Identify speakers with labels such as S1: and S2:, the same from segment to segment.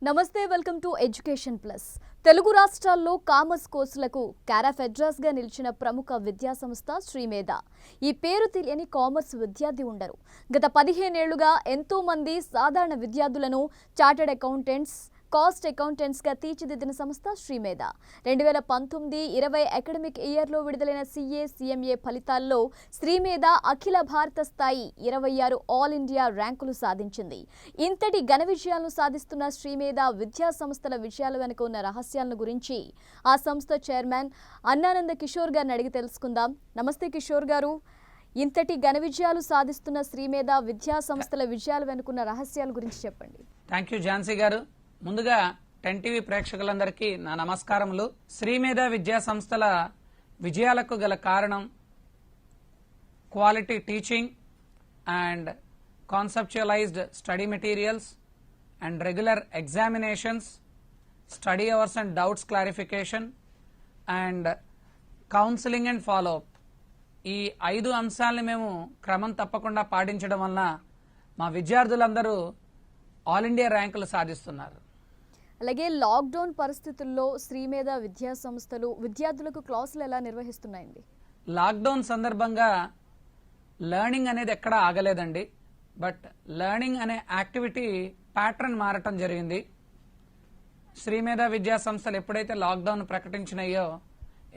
S1: నమస్తే welcome to education plus. Telugu రాష్ట్రాల్లో commerce కోర్సులకు క్యారాఫ్ అడ్రస్ గా నిలిచిన ప్రముఖ విద్యా సంస్థ శ్రీమేధ. ఈ పేరు తెలియని కామర్స్ విద్యార్థి ఉండరు. గత 15 ఏళ్లుగా ఎంతో మంది సాధారణ విద్యార్థులను చార్టర్డ్ అకౌంటెంట్స్, కాస్ట్ అకౌంటెంట్స్ గా తీర్చిదిద్దిన సంస్థ శ్రీమేధ. 2019-20 అకాడమిక్ ఇయర్లో విడుదలైన CA, CMA ఫలితాల్లో శ్రీమేధ అఖిల భారత స్థాయి 26 ఆల్ ఇండియా ర్యాంకులు సాధించింది. ఇంతటి ఘన విజయాలను సాధిస్తున్న శ్రీమేధ విద్యా సంస్థల విజయాల వెనుక ఉన్న రహస్యాలను గురించి ఆ సంస్థ చైర్మన్ అన్నానంద కిషోర్ గారిని అడిగి తెలుసుకుందాం. నమస్తే కిషోర్ గారు. ఇంతటి ఘన విజయాలు సాధిస్తున్న శ్రీమేధ విద్యా సంస్థల విజయాల వెనుకున్న రహస్యాల గురించి చెప్పండి.
S2: థ్యాంక్ యూ ఝాన్సీ గారు. ముందుగా 10 టీవీ ప్రేక్షకులందరికీ నా నమస్కారములు. శ్రీమేధ విద్యా సంస్థల విజయాలకు గల కారణం quality teaching and conceptualised study materials and regular examinations, study hours and doubts clarification and counselling and follow up. ఈ 5 అంశాలని మేము క్రమం తప్పకుండా పాటించడం వలన మా విద్యార్థులందరూ ఆల్ ఇండియా ర్యాంకులు సాధిస్తున్నారు.
S1: అలాగే లాక్డౌన్ పరిస్థితుల్లో శ్రీమేధ విద్యా సంస్థలు విద్యార్థులకు క్లాసులు ఎలా నిర్వహిస్తున్నాయండి?
S2: లాక్డౌన్ సందర్భంగా లెర్నింగ్ అనేది ఎక్కడా ఆగలేదండి. బట్ లెర్నింగ్ అనే యాక్టివిటీ ప్యాటర్న్ మారటం జరిగింది. శ్రీమేధ విద్యా సంస్థలు ఎప్పుడైతే లాక్డౌన్ ప్రకటించినాయో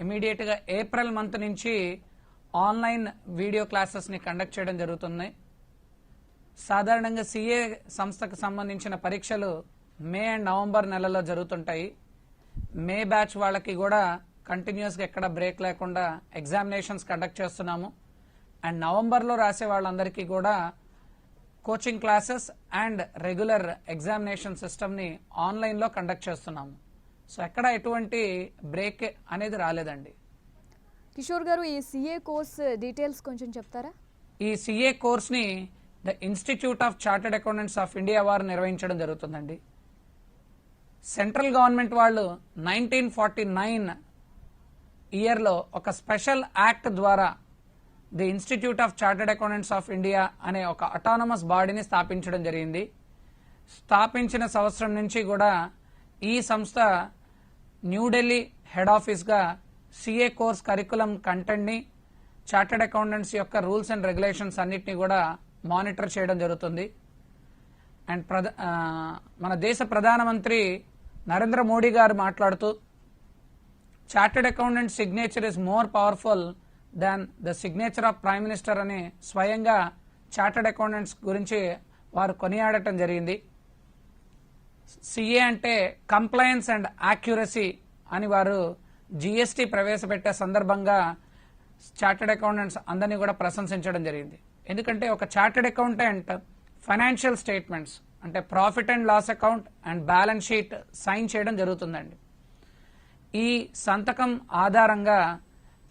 S2: ఇమీడియట్ గా ఏప్రిల్ మంత్ నుంచి ఆన్లైన్ వీడియో క్లాసెస్ ని కండక్ట్ చేయడం జరుగుతున్నాయి. సాధారణంగా CA సంస్థకు సంబంధించిన పరీక్షలు మే అండ్ నవంబర్ నెలలో జరుగుతుంటాయి. మే బ్యాచ్ వాళ్ళకి కూడా కంటిన్యూస్ గా ఎక్కడ బ్రేక్ లేకుండా ఎగ్జామినేషన్స్ కండక్ట్ చేస్తున్నాము. అండ్ నవంబర్లో రాసే వాళ్ళందరికీ కూడా coaching classes and regular examination system ని ఆన్లైన్ లో కండక్ట్ చేస్తున్నాము. సో ఎక్కడ ఎటువంటి బ్రేక్ అనేది రాలేదండి.
S1: కిషోర్ గారు, ఈ CA కోర్స్ డీటెయిల్స్ కొంచెం చెప్తారా? ఈ
S2: CA కోర్స్ ని the institute of chartered accountants of India వారు నిర్వహించడం జరుగుతుందండి. సెంట్రల్ గవర్నమెంట్ వాళ్ళు 1949 ఇయర్లో ఒక స్పెషల్ యాక్ట్ ద్వారా the institute of chartered accountants of India అనే ఒక అటానమస్ బాడీని స్థాపించడం జరిగింది. స్థాపించిన సంవత్సరం నుంచి కూడా ఈ సంస్థ న్యూఢిల్లీ హెడ్ ఆఫీస్గా CA కోర్స్ కరికులం కంటెంట్ ని, చార్టర్డ్ అకౌంటెంట్స్ యొక్క రూల్స్ అండ్ రెగ్యులేషన్స్ అన్నిటినీ కూడా మానిటర్ చేయడం జరుగుతుంది. అండ్ మన దేశ ప్రధానమంత్రి నరేంద్ర మోడీ గారు మాట్లాడుతూ chartered accountant signature is more powerful than the signature of prime minister అని స్వయంగా చార్టర్డ్ అకౌంటెంట్స్ గురించి వారు కొనియాడటం జరిగింది. CA అంటే కంప్లయన్స్ అండ్ యాక్యురసీ అని వారు GST ప్రవేశపెట్టే సందర్భంగా చార్టర్డ్ అకౌంటెంట్స్ అందరినీ కూడా ప్రశంసించడం జరిగింది. ఎందుకంటే ఒక చార్టర్డ్ అకౌంటెంట్ ఫైనాన్షియల్ స్టేట్మెంట్స్ అంటే profit and loss account and balance sheet sign చేయడం జరుగుతుందండి. ఈ సంతకం ఆధారంగా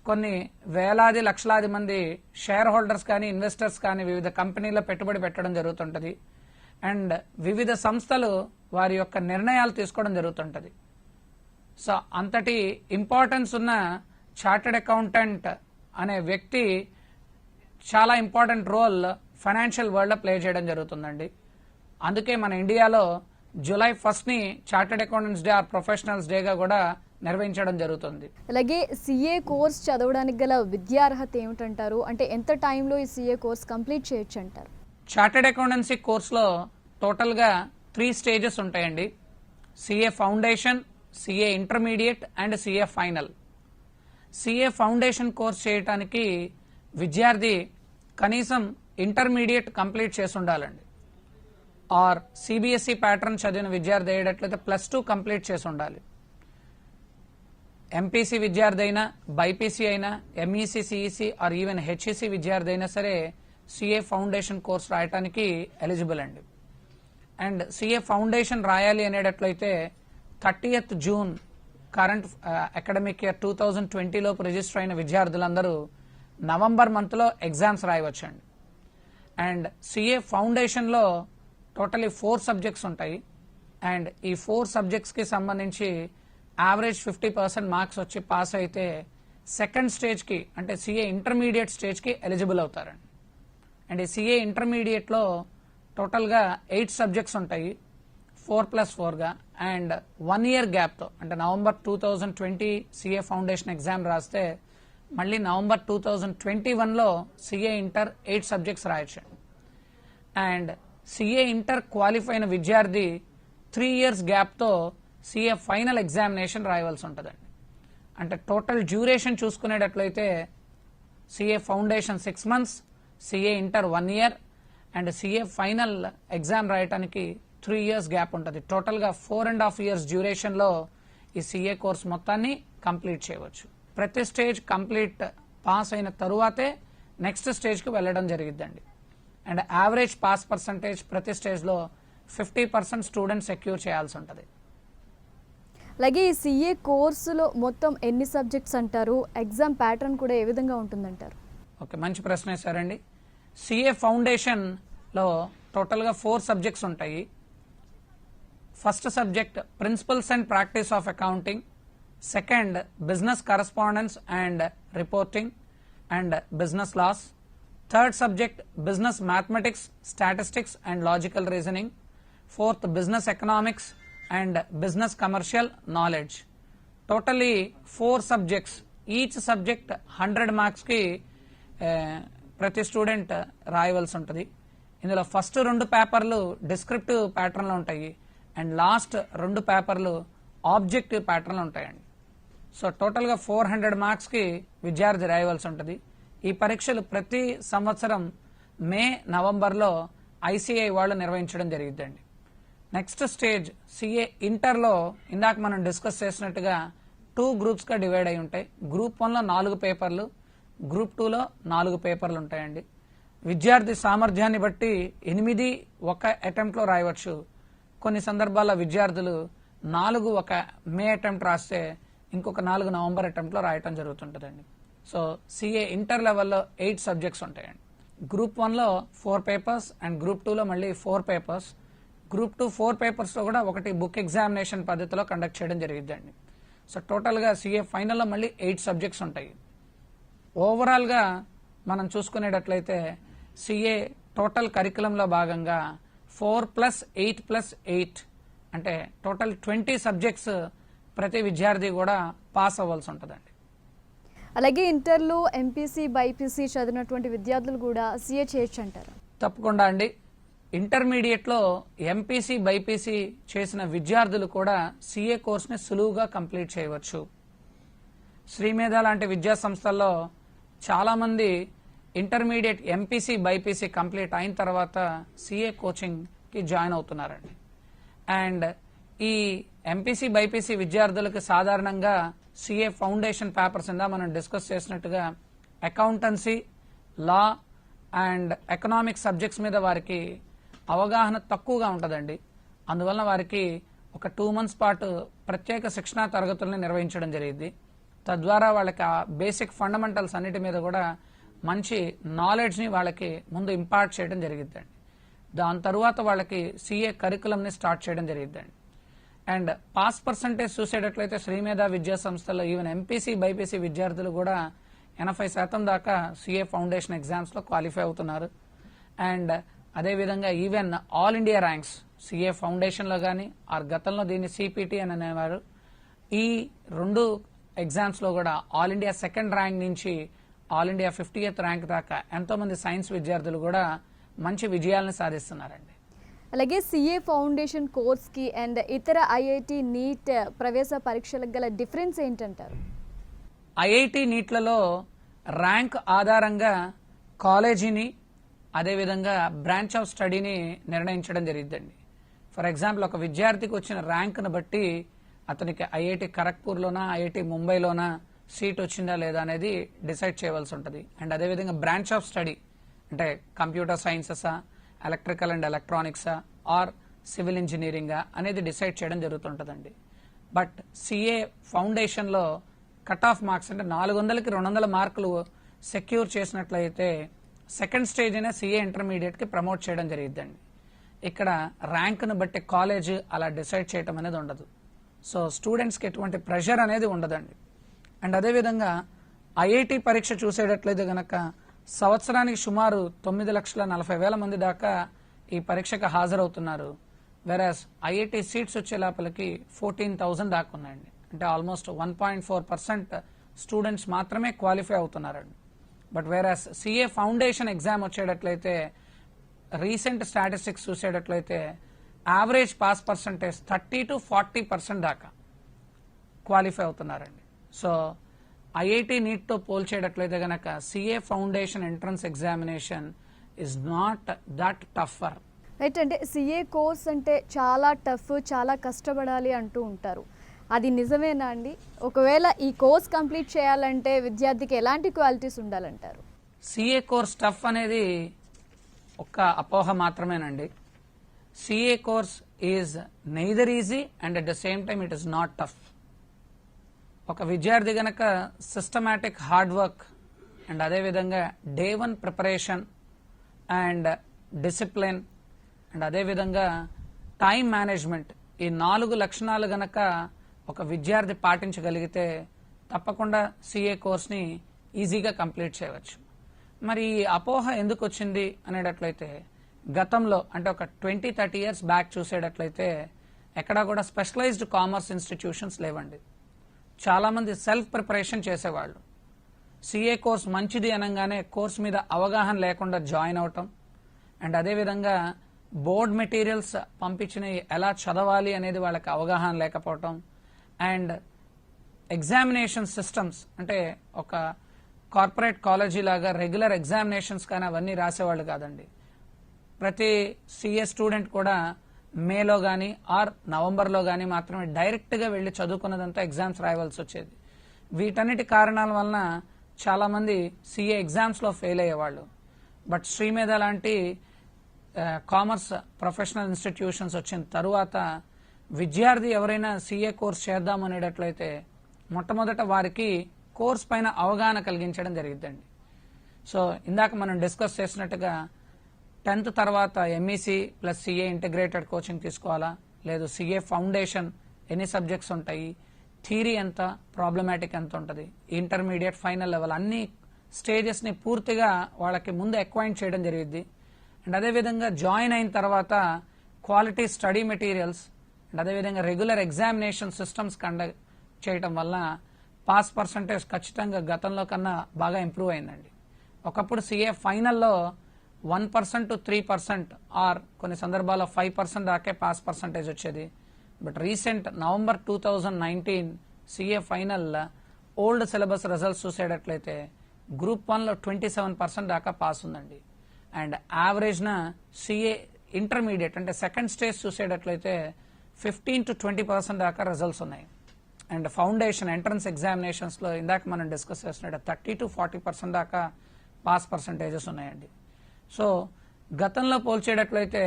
S2: కొన్ని వేలాది లక్షలాది మంది షేర్ హోల్డర్స్ కానీ ఇన్వెస్టర్స్ కానీ వివిధ కంపెనీల్లో పెట్టుబడి పెట్టడం జరుగుతుంటది. అండ్ వివిధ సంస్థలు వారి యొక్క నిర్ణయాలు తీసుకోవడం జరుగుతుంటది. సో అంతటి ఇంపార్టెన్స్ ఉన్న చార్టర్డ్ అకౌంటెంట్ అనే వ్యక్తి చాలా ఇంపార్టెంట్ రోల్ ఫైనాన్షియల్ వరల్డ్ లో ప్లే చేయడం జరుగుతుందండి. అందుకే మన ఇండియాలో జూలై 1 ని chartered accountants day or professionals డేగా కూడా నిర్వహించడం జరుగుతుంది.
S1: అలాగే CA కోర్స్ చదవడానికి గల విద్యార్హత ఏమిటంటారు? అంటే ఎంత టైంలో ఈ CA కోర్స్ కంప్లీట్ చేయొచ్చు అంటారు?
S2: చార్టర్డ్ అకౌంటెన్సీ కోర్సులో టోటల్ గా 3 స్టేజెస్ ఉంటాయండి. CA foundation, CA intermediate and CA final. CA foundation course చేయడానికి విద్యార్థి కనీసం ఇంటర్మీడియట్ కంప్లీట్ చేసి ఉండాలండి. ఆర్ CBSE ప్యాటర్న్ చదివిన విద్యార్థి అయ్యేటట్లయితే +2 కంప్లీట్ చేసి ఉండాలి. MPC విద్యార్థి అయినా, BIPC అయినా, MEC, CEC or even HEC విద్యార్థి అయినా సరే CA ఫౌండేషన్ కోర్స్ రాయటానికి ఎలిజిబుల్ అండి. అండ్ CA ఫౌండేషన్ రాయాలి అనేటట్లయితే 30th June current academic year 2020 లోపు రిజిస్టర్ అయిన విద్యార్థులందరూ నవంబర్ మంత్ లో ఎగ్జామ్స్ రాయవచ్చండి. అండ్ CA ఫౌండేషన్ లో టోటలీ 4 సబ్జెక్ట్స్ ఉంటాయి. అండ్ ఈ 4 సబ్జెక్ట్స్ కి సంబంధించి యావరేజ్ 50% మార్క్స్ వచ్చి పాస్ అయితే సెకండ్ స్టేజ్ కి అంటే CA ఇంటర్మీడియట్ స్టేజ్ కి ఎలిజిబుల్ అవుతారండి. అండ్ ఈ CA ఇంటర్మీడియట్ లో టోటల్ గా 8 సబ్జెక్ట్స్ ఉంటాయి. 4+4గా అండ్ 1 year గ్యాప్తో అంటే నవంబర్ 2020 సిఏ ఫౌండేషన్ ఎగ్జామ్ రాస్తే మళ్ళీ నవంబర్ 2021లో సిఏ ఇంటర్ 8 సబ్జెక్ట్స్ రాయొచ్చు. అండ్ సిఏ ఇంటర్ క్వాలిఫై అయిన విద్యార్థి 3 years గ్యాప్తో సిఏ ఫైనల్ ఎగ్జామినేషన్ రాయవలసి ఉంటుందండి. అంటే టోటల్ డ్యూరేషన్ చూసుకునేటట్లయితే CA foundation 6 months, CA inter 1 year and CA final exam రాయటానికి 3 years గ్యాప్ ఉంటుంది. టోటల్గా 4.5 years డ్యూరేషన్లో ఈ సిఏ కోర్స్ మొత్తాన్ని కంప్లీట్ చేయవచ్చు. ప్రతి స్టేజ్ కంప్లీట్ పాస్ అయిన తరువాతే నెక్స్ట్ స్టేజ్కి వెళ్ళడం జరిగిద్దండి. అండ్ యావరేజ్ పాస్ పర్సంటేజ్ ప్రతి స్టేజ్లో 50% స్టూడెంట్ సెక్యూర్ చేయాల్సి ఉంటుంది.
S1: అలాగే ఈ సిఏ కోర్సులో మొత్తం ఎన్ని సబ్జెక్ట్స్ అంటారు, ఎగ్జామ్ ప్యాటర్న్ కూడా ఏ విధంగా ఉంటుందంటారు?
S2: ఓకే, మంచి ప్రశ్న వేశారండి. సిఏ ఫౌండేషన్లో టోటల్గా 4 సబ్జెక్ట్స్ ఉంటాయి. First subject principles and practice of accounting, second business correspondence and reporting and business laws, third subject business mathematics, statistics and logical reasoning, fourth business economics and business commercial knowledge. Totally 4 subjects. Each subject 100 మార్క్స్కి ప్రతి student రాయవలసి ఉంటుంది. ఇందులో first 2 పేపర్లు descriptive ప్యాటర్న్లో ఉంటాయి and last 2 పేపర్లు objective ప్యాటర్న్లో ఉంటాయండి. సో టోటల్గా 400 మార్క్స్కి విద్యార్థి రాయవలసి ఉంటుంది. ఈ పరీక్షలు ప్రతి సంవత్సరం మే, నవంబర్లో ఐసీఐ వాళ్ళు నిర్వహించడం జరిగిద్దండి. నెక్స్ట్ స్టేజ్ సిఏ ఇంటర్లో ఇందాక మనం డిస్కస్ చేసినట్టుగా 2 గ్రూప్స్గా డివైడ్ అయి ఉంటాయి. గ్రూప్ 1లో 4 పేపర్లు, గ్రూప్ 2లో 4 పేపర్లు ఉంటాయండి. విద్యార్థి సామర్థ్యాన్ని బట్టి 8 ఒక అటెంప్ట్లో రాయవచ్చు. కొన్ని సందర్భాల్లో విద్యార్థులు 4 ఒక మే అటెంప్ట్ రాస్తే ఇంకొక 4 నవంబర్ అటెంప్ట్లో రాయటం జరుగుతుంటుందండి. సో సిఏ ఇంటర్ లెవెల్లో 8 సబ్జెక్ట్స్ ఉంటాయండి. గ్రూప్ 1లో 4 పేపర్స్ అండ్ గ్రూప్ 2లో మళ్ళీ 4 పేపర్స్. గ్రూప్ 2 4 పేపర్స్లో కూడా ఒకటి బుక్ ఎగ్జామినేషన్ పద్ధతిలో కండక్ట్ చేయడం జరిగిద్దండి. సో టోటల్గా సిఏ ఫైనల్లో మళ్ళీ 8 సబ్జెక్ట్స్ ఉంటాయి. ఓవరాల్గా మనం చూసుకునేటట్లయితే సిఏ టోటల్ కరికులంలో భాగంగా 4+8+8 అంటే టోటల్ 20 సబ్జెక్ట్స్ ప్రతి విద్యార్థి కూడా పాస్ అవ్వాల్సి ఉంటుందండి.
S1: అలాగే ఇంటర్లో ఎంపీసీ, బైపీసీ చదివినటువంటి విద్యార్థులు కూడా సిఏ చేయొచ్చు అంటారు?
S2: తప్పకుండా అండి. ఇంటర్మీడియట్లో ఎంపీసీ, బైపీసీ చేసిన విద్యార్థులు కూడా సిఏ కోర్స్ని సులువుగా కంప్లీట్ చేయవచ్చు. శ్రీమేధ లాంటి విద్యా సంస్థల్లో చాలామంది ఇంటర్మీడియట్ ఎంపీసీ, బైపీసీ కంప్లీట్ అయిన తర్వాత సిఏ కోచింగ్కి జాయిన్ అవుతున్నారండి. అండ్ ఈ ఎంపీసీ, బైపీసీ విద్యార్థులకు సాధారణంగా సిఏ ఫౌండేషన్ పేపర్స్ ఇందా మనం డిస్కస్ చేసినట్టుగా accountancy, law and economics subjects మీద వారికి అవగాహన తక్కువగా ఉంటుందండి. అందువలన వారికి ఒక 2 months పాటు ప్రత్యేక శిక్షణా తరగతుల్ని నిర్వహించడం జరిగింది. తద్వారా వాళ్ళకి ఆ బేసిక్ ఫండమెంటల్స్ అన్నిటి మీద కూడా మంచి నాలెడ్జ్ని వాళ్ళకి ముందు ఇంపార్ట్ చేయడం జరిగిద్దండి. దాని తరువాత వాళ్ళకి సిఏ కరికులంని స్టార్ట్ చేయడం జరిగిద్దండి. అండ్ పాస్ పర్సంటేజ్ చూసేటట్లయితే శ్రీమేధ విద్యా సంస్థల్లో ఈవెన్ ఎంపీసీ, బైపీసీ విద్యార్థులు కూడా 80% దాకా సిఏ ఫౌండేషన్ ఎగ్జామ్స్లో క్వాలిఫై అవుతున్నారు. అండ్ అదేవిధంగా even all India ranks CA ఫౌండేషన్లో కానీ గతంలో దీన్ని సిపిటి అని అనేవారు. ఈ 2 ఎగ్జామ్స్లో కూడా ఆల్ ఇండియా 2nd ర్యాంక్ నుంచి ఆల్ ఇండియా 50th ర్యాంక్ దాకా ఎంతోమంది సైన్స్ విద్యార్థులు కూడా మంచి విజయాలను సాధిస్తున్నారండి.
S1: అలాగే సిఏ ఫౌండేషన్ కోర్స్కి అండ్ ఇతర ఐఐటి, నీట్ ప్రవేశ పరీక్షలకు గల డిఫరెన్స్ ఏంటంటారు?
S2: ఐఐటి, నీట్లలో ర్యాంక్ ఆధారంగా కాలేజీని అదేవిధంగా బ్రాంచ్ ఆఫ్ స్టడీని నిర్ణయించడం జరిగిద్దండి. ఫర్ ఎగ్జాంపుల్ ఒక విద్యార్థికి వచ్చిన ర్యాంక్ను బట్టి అతనికి ఐఐటి ఖరగ్పూర్లోనా, ఐఐటి ముంబైలోనా సీట్ వచ్చిందా లేదా అనేది డిసైడ్ చేయవలసి ఉంటుంది. అండ్ అదేవిధంగా బ్రాంచ్ ఆఫ్ స్టడీ అంటే కంప్యూటర్ సైన్సెసా, ఎలక్ట్రికల్ అండ్ ఎలక్ట్రానిక్సా ఆర్ సివిల్ ఇంజనీరింగా అనేది డిసైడ్ చేయడం జరుగుతుంటుందండి. బట్ సిఏ ఫౌండేషన్లో కట్ ఆఫ్ మార్క్స్ అంటే 400కి 200 మార్కులు సెక్యూర్ చేసినట్లయితే 2nd స్టేజ్ అయినా సిఏ ఇంటర్మీడియట్కి ప్రమోట్ చేయడం జరిగిద్దండి. ఇక్కడ ర్యాంక్ను బట్టి కాలేజ్ అలా డిసైడ్ చేయడం అనేది ఉండదు. సో స్టూడెంట్స్కి ఎటువంటి ప్రెషర్ అనేది ఉండదండి. అండ్ అదేవిధంగా ఐఐటి పరీక్ష చూసేటట్లయితే గనక సంవత్సరానికి సుమారు 9,40,000 మంది దాకా ఈ పరీక్షకు హాజరవుతున్నారు. వెరాస్ ఐఐటి సీట్స్ వచ్చే లోపలికి 14,000 దాకా ఉన్నాయండి. అంటే ఆల్మోస్ట్ 1.4% స్టూడెంట్స్ మాత్రమే క్వాలిఫై అవుతున్నారండి. But whereas CA foundation exam వచ్చేటట్లయితే రీసెంట్ స్టాటిస్టిక్స్ చూసేటట్లయితే యావరేజ్ పాస్ పర్సంటేజ్ 30 to 40% దాకా క్వాలిఫై అవుతున్నారండి. సో ఐఐటి నీట్తో పోల్చేటట్లయితే గనక CA foundation entrance examination is not that tougher.
S1: Right. అంటే సిఏ కోర్స్ అంటే చాలా టఫ్, చాలా కష్టపడాలి అంటూ ఉంటారు. అది నిజమేనా అండి? ఒకవేళ ఈ కోర్స్ కంప్లీట్ చేయాలంటే విద్యార్థికి ఎలాంటి క్వాలిటీస్ ఉండాలంటారు?
S2: సిఏ కోర్స్ టఫ్ అనేది ఒక అపోహ మాత్రమేనండి. CA course is neither easy and at the same time it is not tough. ఒక విద్యార్థి గనక సిస్టమాటిక్ హార్డ్ వర్క్ అండ్ అదేవిధంగా day 1 preparation and discipline and అదేవిధంగా టైం మేనేజ్మెంట్, ఈ 4 లక్షణాలు గనక ఒక విద్యార్థి పాటించగలిగితే తప్పకుండా సిఏ కోర్స్ని ఈజీగా కంప్లీట్ చేయవచ్చు. మరి ఈ అపోహ ఎందుకు వచ్చింది అనేటట్లయితే గతంలో అంటే ఒక 20-30 ఇయర్స్ బ్యాక్ చూసేటట్లయితే ఎక్కడా కూడా స్పెషలైజ్డ్ కామర్స్ ఇన్స్టిట్యూషన్స్ లేవండి. చాలామంది సెల్ఫ్ ప్రిపరేషన్ చేసేవాళ్ళు. సిఏ కోర్స్ మంచిది అనగానే కోర్స్ మీద అవగాహన లేకుండా జాయిన్ అవటం అండ్ అదేవిధంగా బోర్డ్ మెటీరియల్స్ పంపించినవి ఎలా చదవాలి అనేది వాళ్ళకి అవగాహన లేకపోవటం అండ్ ఎగ్జామినేషన్ సిస్టమ్స్ అంటే ఒక కార్పొరేట్ కాలేజీ లాగా రెగ్యులర్ ఎగ్జామినేషన్స్ కానీ అవన్నీ రాసేవాళ్ళు కాదండి. ప్రతి సిఏ స్టూడెంట్ కూడా మేలో కానీ ఆర్ నవంబర్లో కానీ మాత్రమే డైరెక్ట్గా వెళ్ళి చదువుకున్నదంతా ఎగ్జామ్స్ రాయవలసి వచ్చేది. వీటన్నిటి కారణాల వలన చాలామంది సిఏ ఎగ్జామ్స్లో ఫెయిల్ అయ్యేవాళ్ళు. బట్ శ్రీమేధ లాంటి కామర్స్ ప్రొఫెషనల్ ఇన్స్టిట్యూషన్స్ వచ్చిన తరువాత విద్యార్థి ఎవరైనా సిఏ కోర్స్ చేద్దామనేటట్లయితే మొట్టమొదట వారికి కోర్స్ పైన అవగాహన కలిగించడం జరిగిద్దండి. సో ఇందాక మనం డిస్కస్ చేసినట్టుగా 10th తర్వాత MEC plus CA integrated coaching తీసుకోవాలా, లేదు సిఏ ఫౌండేషన్ ఎన్ని సబ్జెక్ట్స్ ఉంటాయి, థియరీ ఎంత, ప్రాబ్లమాటిక్ ఎంత ఉంటుంది, ఇంటర్మీడియట్, ఫైనల్ లెవెల్ అన్ని స్టేజెస్ని పూర్తిగా వాళ్ళకి ముందు అక్వైంట్ చేయడం జరిగింది. అండ్ అదేవిధంగా జాయిన్ అయిన తర్వాత క్వాలిటీ స్టడీ మెటీరియల్స్ అండ్ అదేవిధంగా రెగ్యులర్ ఎగ్జామినేషన్ సిస్టమ్స్ కండక్ట్ చేయడం వల్ల పాస్ పర్సంటేజ్ ఖచ్చితంగా గతంలో కన్నా బాగా ఇంప్రూవ్ అయిందండి. ఒకప్పుడు సిఏ ఫైనల్లో 1% to 3% ఆర్ కొన్ని సందర్భాల్లో 5% దాకే పాస్ పర్సంటేజ్ వచ్చేది. But recent November 2019 CA final old syllabus results చూసేటట్లయితే గ్రూప్ 1లో 27% దాకా పాస్ ఉందండి. అండ్ యావరేజ్న సిఏ ఇంటర్మీడియట్ అంటే సెకండ్ స్టేజ్ చూసేటట్లయితే 15 to 20% దాకా రిజల్ట్స్ ఉన్నాయి. అండ్ ఫౌండేషన్ ఎంట్రన్స్ ఎగ్జామినేషన్స్లో ఇందాక మనం డిస్కస్ చేస్తున్నట్టు 30 to 40% దాకా పాస్ పర్సంటేజెస్ ఉన్నాయండి. సో గతంలో పోల్చేటట్లయితే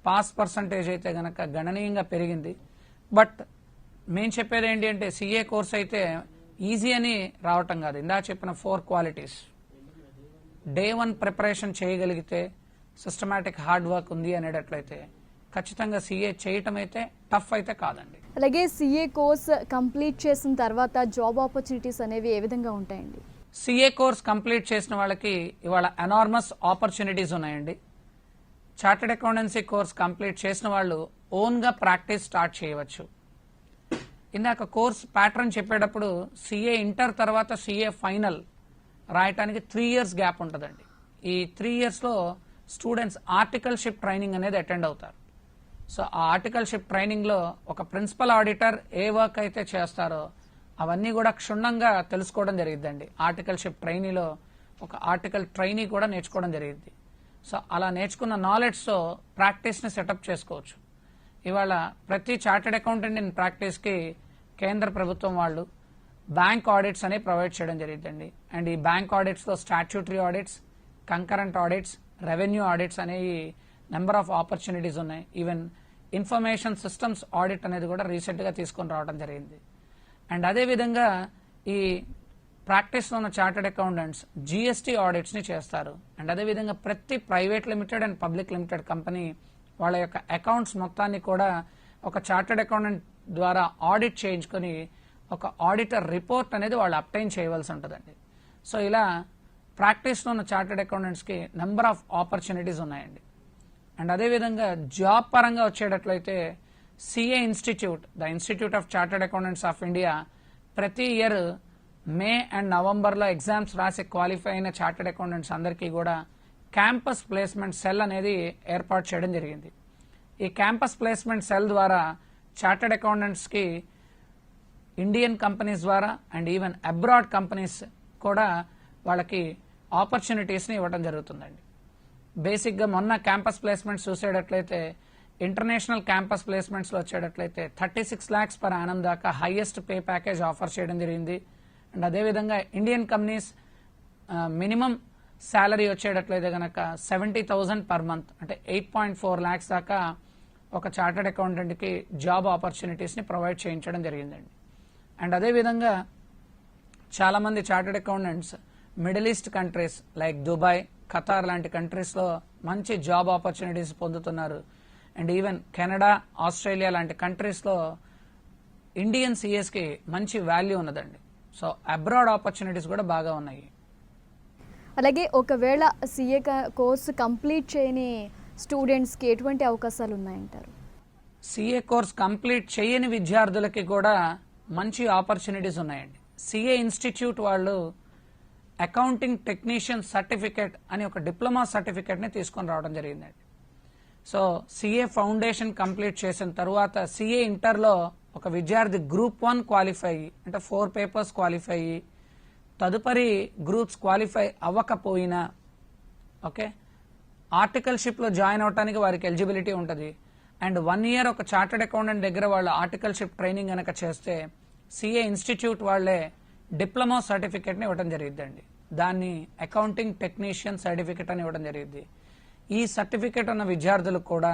S2: పాస్ పర్సంటేజ్ అయితే గనక గణనీయంగా పెరిగింది. బట్ మేము చెప్పేది ఏంటి అంటే సిఏ కోర్స్ అయితే ఈజీ అని రావటం కాదు. ఇందాక చెప్పిన 4 క్వాలిటీస్ డే 1 ప్రిపరేషన్ చేయగలిగితే సిస్టమాటిక్ హార్డ్ వర్క్ ఉంది అనేటట్లయితే ఖచ్చితంగా సిఏ చేయటం అయితే టఫ్ అయితే కాదండి.
S1: అలాగే సిఏ కోర్స్ కంప్లీట్ చేసిన తర్వాత జాబ్ ఆపర్చునిటీస్ అనేవి ఏ విధంగా ఉంటాయండి?
S2: సిఏ కోర్స్ కంప్లీట్ చేసిన వాళ్ళకి ఇవాళ ఎనార్మస్ ఆపర్చునిటీస్ ఉన్నాయండి. చార్టెడ్ అకౌంటెన్సీ కోర్స్ కంప్లీట్ చేసిన వాళ్ళు ఓన్గా ప్రాక్టీస్ స్టార్ట్ చేయవచ్చు. ఇందాక కోర్స్ ప్యాటర్న్ చెప్పేటప్పుడు సిఏ ఇంటర్ తర్వాత సిఏ ఫైనల్ రాయటానికి 3 years గ్యాప్ ఉంటుందండి. ఈ 3 yearsలో స్టూడెంట్స్ ఆర్టికల్షిప్ ట్రైనింగ్ అనేది అటెండ్ అవుతారు. సో ఆ ఆర్టికల్షిప్ ట్రైనింగ్లో ఒక ప్రిన్సిపల్ ఆడిటర్ ఏ వర్క్ అయితే చేస్తారో అవన్నీ కూడా క్షుణ్ణంగా తెలుసుకోవడం జరిగిద్దండి. ఆర్టికల్షిప్ ట్రైనీలో ఒక ఆర్టికల్ ట్రైనీ కూడా నేర్చుకోవడం జరిగింది. సో అలా నేర్చుకున్న నాలెడ్జ్తో ప్రాక్టీస్ని సెటప్ చేసుకోవచ్చు. ఇవాళ ప్రతి చార్టెడ్ అకౌంటెంట్ ఇన్ ప్రాక్టీస్కి కేంద్ర ప్రభుత్వం వాళ్ళు బ్యాంక్ ఆడిట్స్ అనేవి ప్రొవైడ్ చేయడం జరిగిందండి. అండ్ ఈ బ్యాంక్ ఆడిట్స్లో statutory audits, concurrent audits, revenue audits అనేవి నెంబర్ ఆఫ్ ఆపర్చునిటీస్ ఉన్నాయి. ఈవెన్ ఇన్ఫర్మేషన్ సిస్టమ్స్ ఆడిట్ అనేది కూడా రీసెంట్గా తీసుకొని రావడం జరిగింది. అండ్ అదేవిధంగా ఈ ప్రాక్టీస్లో ఉన్న చార్టెడ్ అకౌంటెంట్స్ జిఎస్టీ ఆడిట్స్ని చేస్తారు. అండ్ అదేవిధంగా ప్రతి private limited and public limited company వాళ్ళ యొక్క అకౌంట్స్ మొత్తాన్ని కూడా ఒక చార్టెడ్ అకౌంటెంట్ ద్వారా ఆడిట్ చేయించుకొని ఒక ఆడిటర్ రిపోర్ట్ అనేది వాళ్ళు అప్టైన్ చేయవలసి ఉంటుందండి. సో ఇలా ప్రాక్టీస్లో ఉన్న చార్టెడ్ అకౌంటెంట్స్కి నెంబర్ ఆఫ్ ఆపర్చునిటీస్ ఉన్నాయండి. అండ్ అదేవిధంగా జాబ్ పరంగా వచ్చేటట్లయితే CA institute, the institute of chartered accountants of India ప్రతి ఇయర్ మే అండ్ నవంబర్లో ఎగ్జామ్స్ రాసి క్వాలిఫై అయిన చార్టర్డ్ అకౌంటెంట్స్ అందరికీ కూడా క్యాంపస్ ప్లేస్మెంట్ సెల్ అనేది ఏర్పాటు చేయడం జరిగింది. ఈ క్యాంపస్ ప్లేస్మెంట్ సెల్ ద్వారా చార్టర్డ్ అకౌంటెంట్స్కి ఇండియన్ కంపెనీస్ ద్వారా అండ్ ఈవెన్ అబ్రాడ్ కంపెనీస్ కూడా వాళ్ళకి ఆపర్చునిటీస్ని ఇవ్వడం జరుగుతుందండి. బేసిక్గా మొన్న క్యాంపస్ ప్లేస్మెంట్స్ చూసేటట్లయితే ఇంటర్నేషనల్ క్యాంపస్ ప్లేస్మెంట్స్లో వచ్చేటట్లయితే 36 lakhs per annum దాకా హైయెస్ట్ పే ప్యాకేజ్ ఆఫర్ చేయడం జరిగింది. అండ్ అదేవిధంగా ఇండియన్ కంపెనీస్ మినిమం శాలరీ వచ్చేటట్లయితే కనుక 70,000 per month, అంటే 8.4 lakhs దాకా ఒక చార్టర్డ్ అకౌంటెంట్కి జాబ్ ఆపర్చునిటీస్ని ప్రొవైడ్ చేయించడం జరిగిందండి. అండ్ అదేవిధంగా చాలామంది chartered accountants middle east countries like Dubai, Qatar లాంటి కంట్రీస్లో మంచి జాబ్ ఆపర్చునిటీస్ పొందుతున్నారు. అండ్ ఈవెన్ కెనడా, ఆస్ట్రేలియా లాంటి కంట్రీస్లో ఇండియన్ సిఎస్కి మంచి వాల్యూ ఉన్నదండి. సో అబ్రాడ్ ఆపర్చునిటీస్ కూడా బాగా ఉన్నాయి.
S1: అలాగే ఒకవేళ సిఏ కోర్సు కంప్లీట్ చేయని స్టూడెంట్స్కి ఎటువంటి అవకాశాలు ఉన్నాయంటారు?
S2: సిఏ కోర్స్ కంప్లీట్ చేయని విద్యార్థులకి కూడా మంచి ఆపర్చునిటీస్ ఉన్నాయండి. సిఏ ఇన్స్టిట్యూట్ వాళ్ళు అకౌంటింగ్ టెక్నీషియన్ సర్టిఫికేట్ అని ఒక డిప్లొమా సర్టిఫికేట్ని తీసుకొని రావడం జరిగిందండి. సో సిఏ ఫౌండేషన్ కంప్లీట్ చేసిన తర్వాత సిఏ ఇంటర్లో ఒక విద్యార్థి గ్రూప్ 1 క్వాలిఫై అంటే 4 పేపర్స్ క్వాలిఫై అయ్యి తదుపరి గ్రూప్స్ క్వాలిఫై అవ్వకపోయినా ఓకే ఆర్టికల్షిప్లో జాయిన్ అవడానికి వారికి ఎలిజిబిలిటీ ఉంటుంది. అండ్ 1 year ఒక చార్టర్డ్ అకౌంటెంట్ దగ్గర వాళ్ళు ఆర్టికల్షిప్ ట్రైనింగ్ కనుక చేస్తే సిఏ ఇన్స్టిట్యూట్ వాళ్లే డిప్లొమా సర్టిఫికేట్ని ఇవ్వడం జరిగిద్దండి. దాన్ని అకౌంటింగ్ టెక్నీషియన్ సర్టిఫికేట్ అని ఇవ్వడం జరిగింది. ఈ సర్టిఫికేట్ ఉన్న విద్యార్థులకు కూడా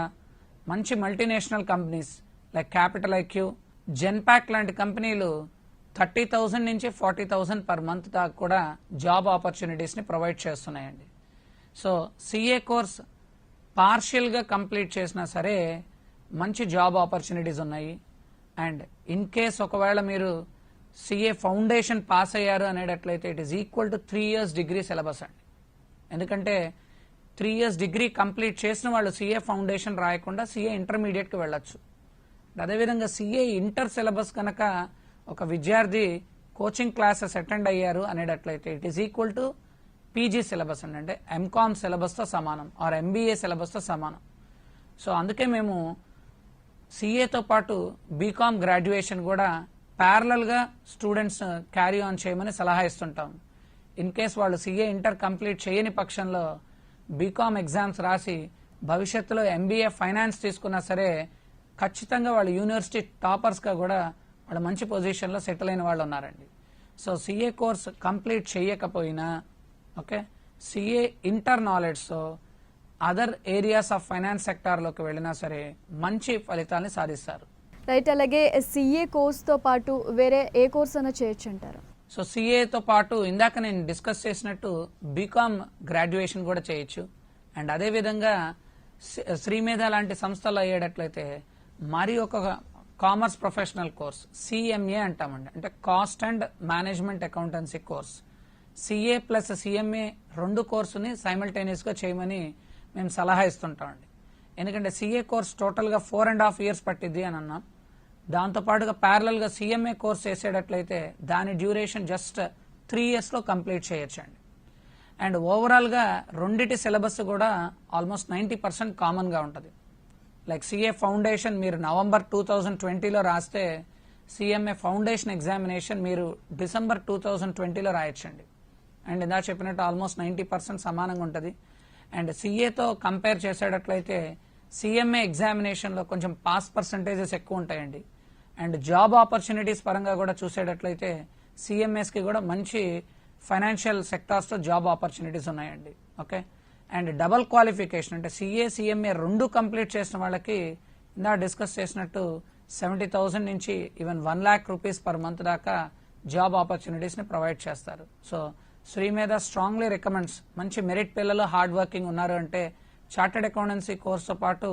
S2: మంచి multinational companies like capital IQ, Genpact లాంటి కంపెనీలు 30,000 నుంచి 40,000 per month దాకా కూడా జాబ్ ఆపర్చునిటీస్ని ప్రొవైడ్ చేస్తున్నాయండి. సో సిఏ కోర్స్ పార్షియల్గా కంప్లీట్ చేసినా సరే మంచి జాబ్ ఆపర్చునిటీస్ ఉన్నాయి. అండ్ ఇన్ కేస్ ఒకవేళ మీరు సిఏ ఫౌండేషన్ పాస్ అయ్యారు అనేటట్లయితే it is equal to 3 years degree syllabus అండి. ఎందుకంటే 3 years డిగ్రీ కంప్లీట్ చేసిన వాళ్ళు సిఏ ఫౌండేషన్ రాయకుండా సిఏ ఇంటర్మీడియట్కి వెళ్ళొచ్చు. అదేవిధంగా సిఏ ఇంటర్ సిలబస్ కనుక ఒక విద్యార్థి కోచింగ్ క్లాసెస్ అటెండ్ అయ్యారు అనేటట్లయితే it is equal to PG syllabus అండి, అంటే ఎంకామ్ సిలబస్తో సమానం ఆర్ ఎంబీఏ సిలబస్తో సమానం. సో అందుకే మేము సిఏతో పాటు బీకామ్ గ్రాడ్యుయేషన్ కూడా ప్యారలల్గా స్టూడెంట్స్ క్యారీ ఆన్ చేయమని సలహా ఇస్తుంటాం. ఇన్ కేస్ వాళ్ళు సిఏ ఇంటర్ కంప్లీట్ చేయని పక్షంలో బీకామ్ ఎగ్జామ్స్ రాసి భవిష్యత్తులో ఎంబీఏ ఫైనాన్స్ తీసుకున్నా సరే ఖచ్చితంగా వాళ్ళు యూనివర్సిటీ టాపర్స్గా కూడా వాళ్ళు మంచి పొజిషన్లో సెటిల్ అయిన వాళ్ళు ఉన్నారండి. సో సిఏ కోర్స్ కంప్లీట్ చేయకపోయినా ఓకే సిఏ ఇంటర్ నాలెడ్జ్తో అదర్ ఏరియాస్ ఆఫ్ ఫైనాన్స్ సెక్టార్లోకి వెళ్ళినా సరే మంచి ఫలితాన్ని సాధిస్తారు.
S1: రైట్. అలాగే సిఏ కోర్స్తో పాటు వేరే ఏ కోర్స్ అయినా చేయొచ్చు అంటారు?
S2: సో సిఏతో పాటు ఇందాక నేను డిస్కస్ చేసినట్టు బీకామ్ గ్రాడ్యుయేషన్ కూడా చేయొచ్చు. అండ్ అదేవిధంగా శ్రీమేధ లాంటి సంస్థలు అయ్యేటట్లయితే మరి ఒక కామర్స్ ప్రొఫెషనల్ కోర్స్ సిఎంఏ అంటామండి, అంటే cost and management accountancy course. CA plus CMA 2 కోర్సుని సైమల్టేనియస్గా చేయమని మేము సలహా ఇస్తుంటామండి. ఎందుకంటే సిఏ కోర్స్ టోటల్గా 4.5 years పట్టిద్ది అని అన్నాం. దాంతోపాటుగా ప్యారలల్గా సిఎంఏ కోర్స్ చేసేటట్లయితే దాని డ్యూరేషన్ జస్ట్ 3 yearsలో కంప్లీట్ చేయొచ్చండి. అండ్ ఓవరాల్గా రెండిటి సిలబస్ కూడా ఆల్మోస్ట్ 90% కామన్గా ఉంటుంది. లైక్ సిఏ ఫౌండేషన్ మీరు November 2020లో రాస్తే సిఎంఏ ఫౌండేషన్ ఎగ్జామినేషన్ మీరు December 2020లో రాయొచ్చండి. అండ్ ఇందా చెప్పినట్టు ఆల్మోస్ట్ 90% సమానంగా ఉంటుంది. అండ్ సిఏతో కంపేర్ చేసేటట్లయితే సిఎంఏ ఎగ్జామినేషన్లో కొంచెం పాస్ పర్సంటేజెస్ ఎక్కువ ఉంటాయండి. అండ్ జాబ్ ఆపర్చునిటీస్ పరంగా కూడా చూసేటట్లయితే సిఎంఎస్కి కూడా మంచి ఫైనాన్షియల్ సెక్టార్స్తో జాబ్ ఆపర్చునిటీస్ ఉన్నాయండి. ఓకే. అండ్ డబల్ క్వాలిఫికేషన్ అంటే సిఏ సిఎంఏ 2 కంప్లీట్ చేసిన వాళ్ళకి ఇందా డిస్కస్ చేసినట్టు 70,000 నుంచి even 1 lakh rupees per month దాకా జాబ్ ఆపర్చునిటీస్ని ప్రొవైడ్ చేస్తారు. సో శ్రీమేధ స్ట్రాంగ్లీ రికమెండ్స్ మంచి మెరిట్ పిల్లలు హార్డ్ వర్కింగ్ ఉన్నారు అంటే చార్టెడ్ అకౌంటెన్సీ కోర్సుతో పాటు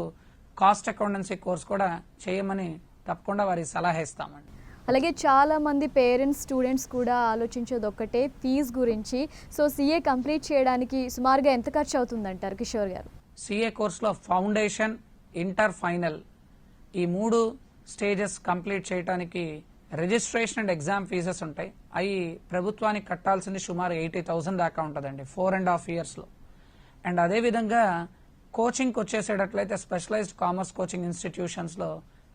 S2: కాస్ట్ అకౌంటెన్సీ కోర్స్ కూడా చేయమని తప్పకుండా వారికి సలహా ఇస్తామండి.
S1: అలాగే చాలా మంది పేరెంట్స్ స్టూడెంట్స్ కూడా ఆలోచించేది ఒక్కటే ఫీజు గురించి. సో సిఏ కంప్లీట్ చేయడానికి సుమారుగా ఎంత ఖర్చు అవుతుందంటారు కిషోర్ గారు?
S2: సిఏ కోర్సులో ఫౌండేషన్, ఇంటర్, ఫైనల్ ఈ 3 స్టేజెస్ కంప్లీట్ చేయడానికి రిజిస్ట్రేషన్ అండ్ ఎగ్జామ్ ఫీజెస్ ఉంటాయి. అవి ప్రభుత్వానికి కట్టాల్సింది సుమారు 80,000 దాకా ఉంటుందండి 4.5 yearsలో. అండ్ అదేవిధంగా కోచింగ్కి వచ్చేసేటట్లయితే స్పెషలైజ్డ్ కామర్స్ కోచింగ్ ఇన్స్టిట్యూషన్స్లో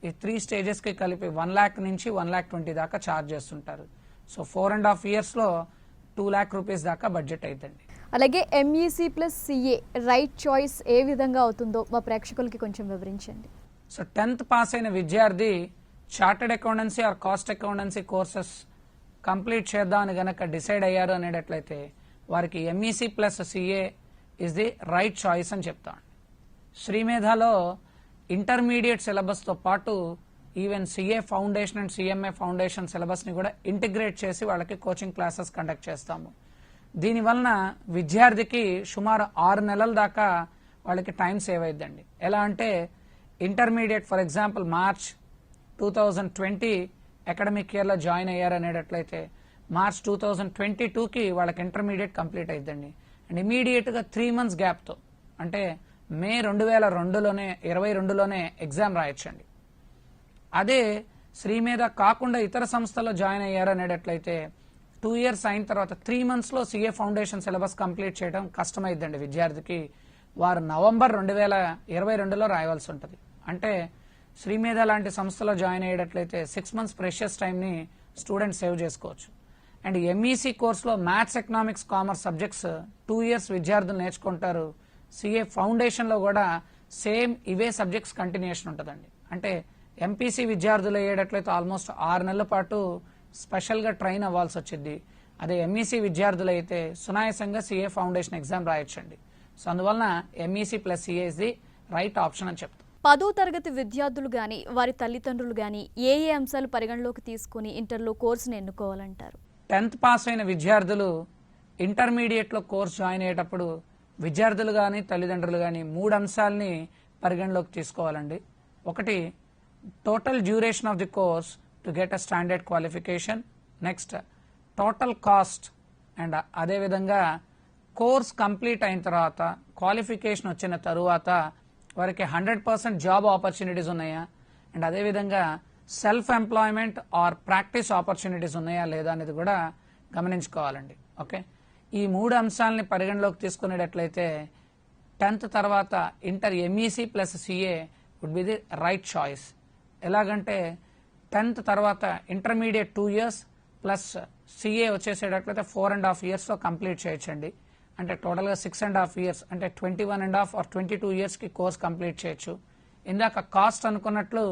S2: ఈ 3 స్టేజెస్కి కలిపి 1 lakh నుంచి 1,20,000 దాకా ఛార్జ్ చేస్తుంటారు. సో 4.5 yearsలో 2 lakh rupees దాకా బడ్జెట్ అవుతుంది.
S1: అలాగే MEC plus CA right choice ఏ విధంగా అవుతుందో మా ప్రేక్షకులకి కొంచెం వివరించండి.
S2: సో 10th పాస్ అయిన విద్యార్థి chartered accountancy or cost accountancy courses complete చేద్దామని గనక డిసైడ్ అయ్యారు అనేటట్లయితే వారికి MEC plus CA is the right choice అని చెప్తాను. శ్రీమేధాలో ఇంటర్మీడియట్ సిలబస్తో పాటు even CA foundation and CMA foundation సిలబస్ని కూడా ఇంటిగ్రేట్ చేసి వాళ్ళకి కోచింగ్ క్లాసెస్ కండక్ట్ చేస్తాము. దీనివలన విద్యార్థికి సుమారు 6 నెలల దాకా వాళ్ళకి టైం సేవ్ అయిద్దండి. ఎలా అంటే intermediate for example March 2020 academic ఇయర్లో జాయిన్ అయ్యారు అనేటట్లయితే మార్చ్ 2022కి వాళ్ళకి ఇంటర్మీడియట్ కంప్లీట్ అయిద్దండి. అండ్ ఇమీడియట్గా 3 months గ్యాప్తో అంటే మే 2022లోనే ఎగ్జామ్ రాయొచ్చండి. అదే శ్రీమేధ కాకుండా ఇతర సంస్థల్లో జాయిన్ అయ్యారు అనేటట్లయితే 2 years అయిన తర్వాత 3 monthsలో సిఏ ఫౌండేషన్ సిలబస్ కంప్లీట్ చేయడం కష్టమైద్దండి విద్యార్థికి. వారు నవంబర్ 2022లో రాయవలసి ఉంటుంది. అంటే శ్రీమేధ లాంటి సంస్థలో జాయిన్ అయ్యేటట్లయితే 6 months ప్రెషియస్ టైంని స్టూడెంట్ సేవ్ చేసుకోవచ్చు. అండ్ ఎంఈసీ కోర్సులో maths, economics, commerce subjects 2 years విద్యార్థులు నేర్చుకుంటారు. సిఏ ఫౌండేషన్లో కూడా సేమ్ ఇవే సబ్జెక్ట్స్ కంటిన్యూషన్ ఉంటుందండి. అంటే ఎంపీసీ విద్యార్థులు అయ్యేటట్లయితే ఆల్మోస్ట్ 6 నెలల పాటు స్పెషల్గా ట్రైన్ అవ్వాల్సి వచ్చింది. అదే ఎంఈసీ విద్యార్థులు అయితే సునాయాసంగా సిఏ ఫౌండేషన్ ఎగ్జామ్ రాయొచ్చండి. సో అందువలన MEC plus CA is the right option అని చెప్తాం.
S1: 10వ తరగతి విద్యార్థులు కానీ వారి తల్లిదండ్రులు కానీ ఏ అంశాలు పరిగణలోకి తీసుకుని ఇంటర్లో కోర్సును ఎన్నుకోవాలంటారు?
S2: 10th పాస్ అయిన విద్యార్థులు ఇంటర్మీడియట్లో కోర్స్ జాయిన్ అయ్యేటప్పుడు విద్యార్థులు కానీ తల్లిదండ్రులు కానీ 3 అంశాలని పరిగణలోకి తీసుకోవాలండి. ఒకటి, total duration of the course to get a standard qualification. Next, total cost. And అదేవిధంగా కోర్స్ కంప్లీట్ అయిన తర్వాత క్వాలిఫికేషన్ వచ్చిన తరువాత వారికి 100% జాబ్ ఆపర్చునిటీస్ ఉన్నాయా, అండ్ అదేవిధంగా self employment or practice opportunities ఉన్నాయా లేదా అనేది కూడా గమనించుకోవాలండి. ఓకే, ఈ 3 అంశాలని పరిగణలోకి తీసుకునేటట్లయితే 10th తర్వాత inter MEC plus CA would be the right choice. ఎలాగంటే 10th తర్వాత ఇంటర్మీడియట్ 2 years ప్లస్ సిఏ వచ్చేసేటట్లయితే 4.5 yearsలో కంప్లీట్ చేయొచ్చండి. అంటే టోటల్గా 6.5 years అంటే 21.5 or 22 yearsకి కోర్స్ కంప్లీట్ చేయొచ్చు. ఇందాక కాస్ట్ అనుకున్నట్లు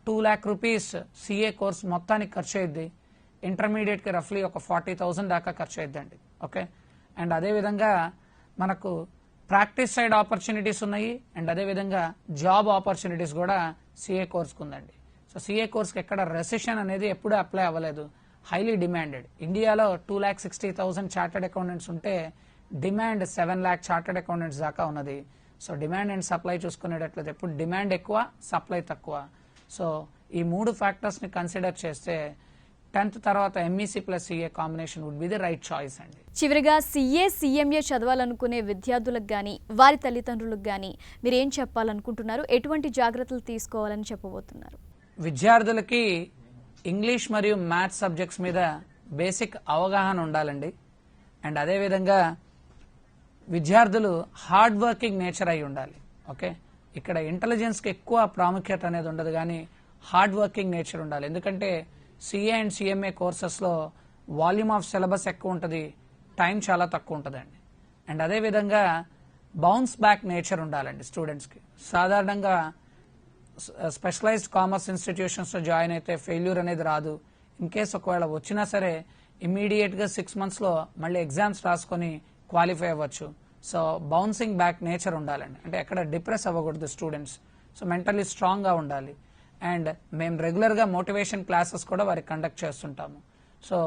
S2: 2 lakh rupees సిఏ కోర్స్ మొత్తానికి ఖర్చు అయ్యిద్ది. ఇంటర్మీడియట్కి రఫ్లీ ఒక 40,000 దాకా ఖర్చు అయ్యిద్దండి. ఓకే, అండ్ అదేవిధంగా మనకు ప్రాక్టీస్ సైడ్ ఆపర్చునిటీస్ ఉన్నాయి. అండ్ అదేవిధంగా జాబ్ ఆపర్చునిటీస్ కూడా సిఏ కోర్స్కి ఉందండి. సో సిఏ కోర్స్కి ఎక్కడ రెసిషన్ అనేది ఎప్పుడూ అప్లై అవ్వలేదు. Highly demanded. ఇండియాలో 2,60,000 చార్టెడ్ అకౌంటెంట్స్ ఉంటే డిమాండ్ 7 lakh చార్టెడ్ అకౌంటెంట్స్ దాకా ఉన్నది. సో డిమాండ్ అండ్ సప్లై చూసుకునేటట్లయితే ఎప్పుడు డిమాండ్ ఎక్కువ, సప్లై తక్కువ. సో ఈ 3 ఫ్యాక్టర్స్ని కన్సిడర్ చేస్తే 10th తర్వాత MEC plus CA combination would be the right choice అండి.
S1: చివరిగా సిఏ సిఎంఏ చదవాలనుకునే విద్యార్థులకు కానీ వారి తల్లిదండ్రులకు కానీ మీరు ఏం చెప్పాలనుకుంటున్నారు? ఎటువంటి జాగ్రత్తలు తీసుకోవాలని చెప్పబోతున్నారు?
S2: విద్యార్థులకి ఇంగ్లీష్ మరియు మ్యాథ్స్ సబ్జెక్ట్స్ మీద బేసిక్ అవగాహన ఉండాలండి. అండ్ అదేవిధంగా విద్యార్థులు హార్డ్ వర్కింగ్ నేచర్ అయి ఉండాలి. ఓకే, ఇక్కడ ఇంటెలిజెన్స్కి ఎక్కువ ప్రాముఖ్యత అనేది ఉండదు కానీ హార్డ్ వర్కింగ్ నేచర్ ఉండాలి. ఎందుకంటే సిఏ అండ్ సిఎంఏ కోర్సెస్లో వాల్యూమ్ ఆఫ్ సిలబస్ ఎక్కువ ఉంటుంది, టైం చాలా తక్కువ ఉంటుందండి. అండ్ అదేవిధంగా బౌన్స్ బ్యాక్ నేచర్ ఉండాలండి స్టూడెంట్స్కి. సాధారణంగా స్పెషలైజ్డ్ కామర్స్ ఇన్స్టిట్యూషన్స్లో జాయిన్ అయితే ఫెయిల్యూర్ అనేది రాదు. ఇన్ కేస్ ఒకవేళ వచ్చినా సరే ఇమ్మీడియట్గా 6 monthsలో మళ్ళీ ఎగ్జామ్స్ రాసుకొని క్వాలిఫై అవ్వచ్చు. సో బౌన్సింగ్ బ్యాక్ నేచర్ ఉండాలండి. అంటే ఎక్కడ డిప్రెస్ అవ్వకూడదు స్టూడెంట్స్. సో మెంటల్లీ స్ట్రాంగ్గా ఉండాలి. అండ్ మేము రెగ్యులర్గా మోటివేషన్ క్లాసెస్ కూడా వారికి కండక్ట్ చేస్తుంటాము. సో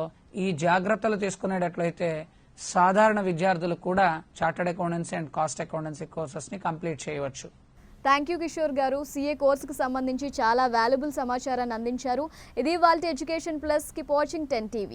S2: ఈ జాగ్రత్తలు తీసుకునేటట్లయితే సాధారణ విద్యార్థులు కూడా chartered accountancy and cost accountancy కోర్సెస్ని కంప్లీట్ చేయవచ్చు.
S1: థ్యాంక్ యూ కిషోర్ గారు. సిఏ కోర్సుకు సంబంధించి చాలా వాల్యుబుల్ సమాచారాన్ని అందించారు. ఇది వాళ్ళ education plus keep watching 10 TV.